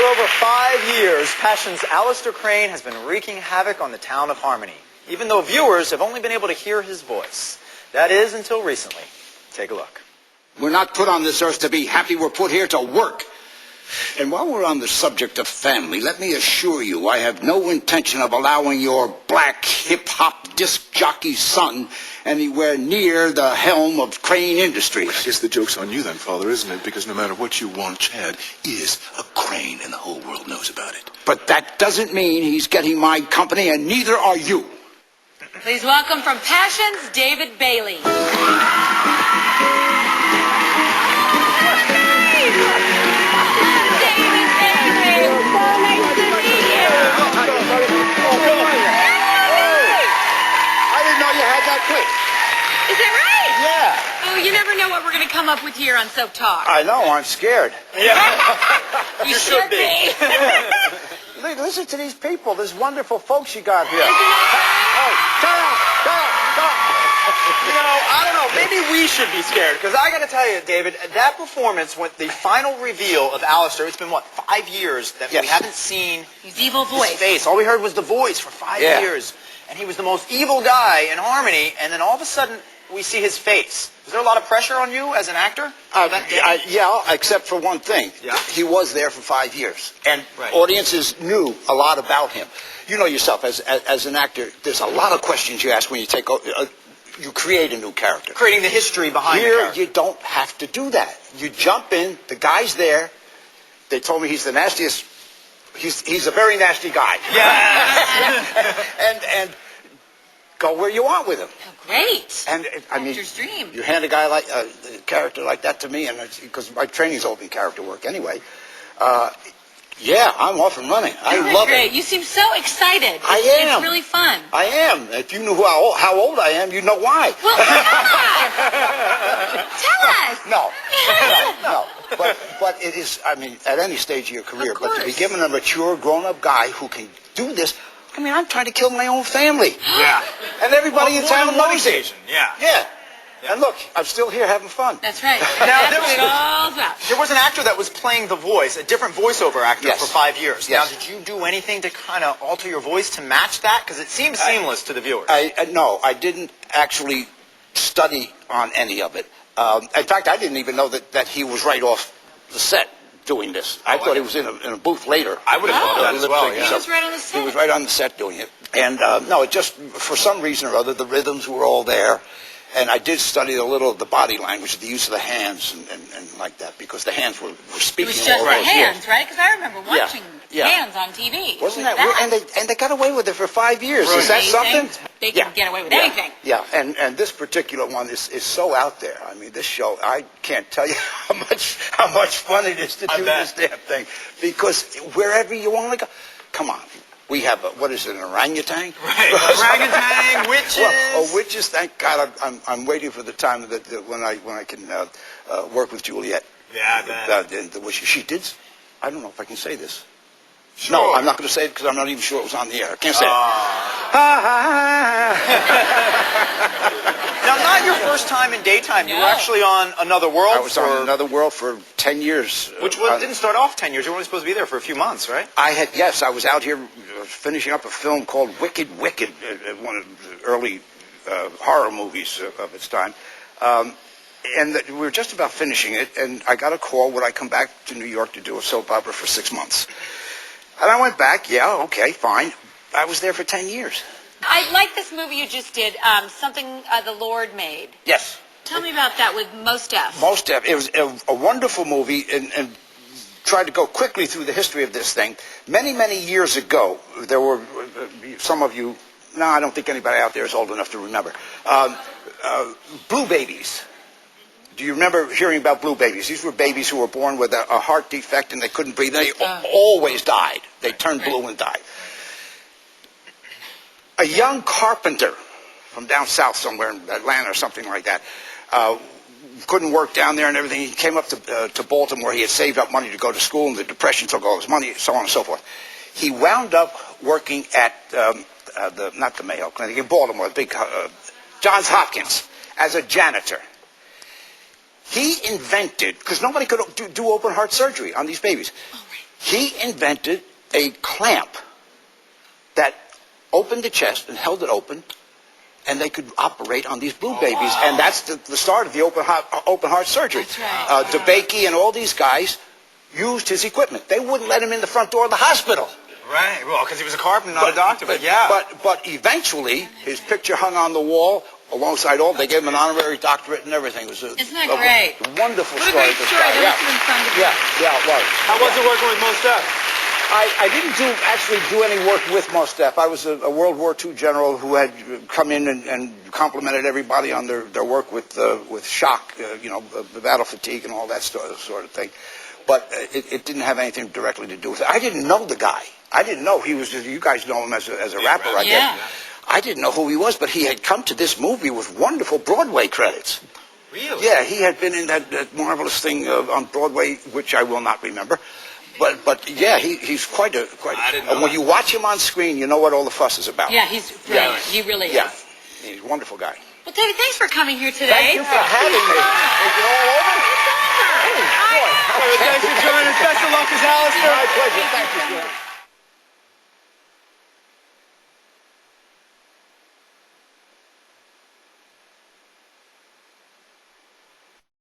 over 5 years, Passion's Alistair Crane has been wreaking havoc on the town of Harmony, even though viewers have only been able to hear his voice. That is, until recently. Take a look. We're not put on this earth to be happy. We're put here to work. And while we're on the subject of family, let me assure you I have no intention of allowing your black hip-hop disc jockey son anywhere near the helm of Crane Industries. I guess the joke's on you then, Father, isn't it? Because no matter what you want, Chad is a Crane, and the whole world knows about it. But that doesn't mean he's getting my company, and neither are you. Please welcome from Passion's David Bailey. Is that right? Yeah. Oh, you never know what we're going to come up with here on Soap Talk. I know, I'm scared. Yeah. You should be. Listen to these people, these wonderful folks you got here. Shut up. You know, I don't know, maybe we should be scared, because I got to tell you, David, that performance, with the final reveal of Alistair, it's been, 5 years that we haven't seen his evil voice. His face. All we heard was the voice for 5 years, and he was the most evil guy in Harmony, and then all of a sudden, we see his face. Is there a lot of pressure on you as an actor? Yeah, except for one thing. Yeah. He was there for 5 years, and audiences knew a lot about him. You know yourself, as an actor, there's a lot of questions you ask when you take you create a new character. Creating the history behind the Here, character. you don't have to do that. You jump in, the guy's there. They told me he's the nastiest. He's a very nasty guy. Yeah. and go where you want with him. Oh, great. And I mean, Actor's dream. you hand a guy like a character like that to me, and because my training's all been character work anyway. Yeah, I'm off and running. I love great. it. You seem so excited. I am. It's really fun. I am. If you knew how old I am, you'd know why. Well, tell us. No. But it is, I mean, at any stage of your career, Of but to be course. given a mature, grown-up guy who can do this, I mean, I'm trying to kill my own family. Yeah. And everybody in town knows it. Yeah. Yeah. And look, I'm still here having fun. That's right. Now, That's there what it all about. There was an actor that was playing the voice, a different voiceover actor for 5 years. Yes. Now, did you do anything to kind of alter your voice to match that? Because it seems seamless to the viewers. No, I didn't actually study on any of it. In fact, I didn't even know that he was right off the set doing this. I thought he was in a booth later. I would have thought that as well, He was right on the set. He was right on the set doing it. And no, it just, for some reason or other, the rhythms were all there. And I did study a little of the body language, the use of the hands and like that, because the hands were speaking It was just all the those hands, years. right? Because I remember watching Yeah. hands on TV. Wasn't that weird? And they got away with it for 5 years. Is that something? They can get away with anything. Yeah, and this particular one is so out there. I mean, this show, I can't tell you how much fun it is to do this damn thing. Because wherever you want to go, come on. We have, what is it, an orangutan? Right, orangutan, witches. Well, witches, thank God. I'm waiting for the time that when I can work with Juliet. Yeah, I bet. The wishes she did. I don't know if I can say this. Sure. No, I'm not going to say it because I'm not even sure it was on the air. I can't say Now, not your first time in daytime. You were actually on Another World. I was on Another World for 10 years. Which didn't start off 10 years. You were only supposed to be there for a few months, right? I was out here finishing up a film called Wicked, one of the early horror movies of its time. And we were just about finishing it, and I got a call, would I come back to New York to do a soap opera for 6 months? And I went back, yeah, okay, fine. I was there for 10 years. I like this movie you just did, something the Lord made. Yes. Tell me about that with Mos Def. Mos Def. It was a wonderful movie, and tried to go quickly through the history of this thing. Many, many years ago, there were some of you, no, I don't think anybody out there is old enough to remember, blue babies. Do you remember hearing about blue babies? These were babies who were born with a heart defect and they couldn't breathe. They always died. They turned blue and died. A young carpenter from down south somewhere in Atlanta or something like that, couldn't work down there and everything. He came up to Baltimore. He had saved up money to go to school, and the Depression took all his money, so on and so forth. He wound up working at not the Mayo Clinic in Baltimore, the big Johns Hopkins, as a janitor. He invented, because nobody could do open heart surgery on these babies. He invented a clamp that opened the chest and held it open, and they could operate on these blue babies. And that's the start of the open heart surgery. That's right. DeBakey and all these guys used his equipment. They wouldn't let him in the front door of the hospital. Right. Well, because he was a carpenter, not a doctor. But yeah. But eventually, his picture hung on the wall alongside all. They gave him an honorary doctorate and everything. It was Isn't that great? A wonderful What a story. great this story. guy. There was some fun to Yeah, it was. How was it working with Mos Def? I didn't actually do any work with Mos Def. I was a World War II general who had come in and complimented everybody on their work with shock, the battle fatigue and all that sort of thing. But it didn't have anything directly to do with it. I didn't know the guy. I didn't know he was. You guys know him as a rapper, I guess. Yeah. I didn't know who he was, but he had come to this movie with wonderful Broadway credits. Really? Yeah, he had been in that marvelous thing on Broadway, which I will not remember. But yeah, he's quite. I didn't know and when you watch him on screen, you know what all the fuss is about. Yeah, he's brilliant. He really is. Yeah, he's a wonderful guy. Well, David, thanks for coming here today. Thank you for having me. Is it all over? Thanks for joining us. Best of luck as Alistair. My pleasure. Thank you.